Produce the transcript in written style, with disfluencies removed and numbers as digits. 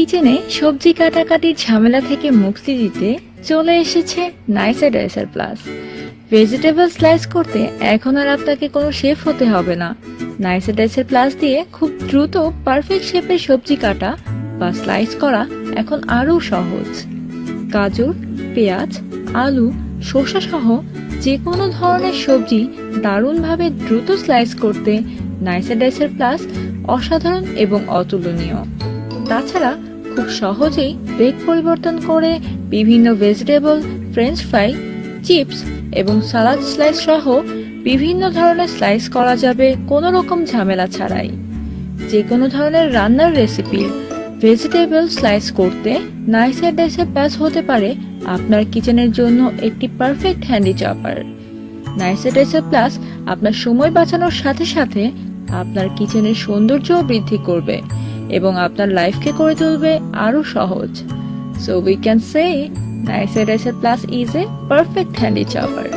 কিচেনে সবজি কাটাকাটির ঝামেলা থেকে মুক্তি দিতে চলে এসেছে নাইসা ডাইসার প্লাস। ভেজিটেবল স্লাইস করতে এখন আর আপনাকে কোনো শেফ হতে হবে না। নাইসা ডাইসার প্লাস দিয়ে খুব দ্রুত পারফেক্ট শেপের সবজি কাটা বা স্লাইস করা এখন আরও সহজ। গাজর, পেঁয়াজ, আলু, শসা সহ যে কোনো ধরনের সবজি দারুণভাবে দ্রুত স্লাইস করতে নাইসা ডাইসার প্লাস অসাধারণ এবং অতুলনীয়। তাছাড়া খুব সহজেই বেগ পরিবর্তন করে বিভিন্ন ভেজিটেবল, ফ্রেঞ্চ ফ্রাই, চিপস এবং সালাদ স্লাইস সহ বিভিন্ন ধরনের স্লাইস করা যাবে কোনো রকম ঝামেলা ছাড়াই। যে কোনো ধরনের রান্নার রেসিপি ভেজিটেবল স্লাইস করতে নাইসা ডাইসার প্লাস হতে পারে আপনার কিচেনের জন্য একটি perfect handy chopper. Nicer Dicer plus আপনার সময় বাঁচানোর সাথে সাথে আপনার কিচেনের সৌন্দর্যও বৃদ্ধি করবে এবং আপনার লাইফকে করে তুলবে আরো সহজ। So we can say Nicer Plus is a perfect handy chopper.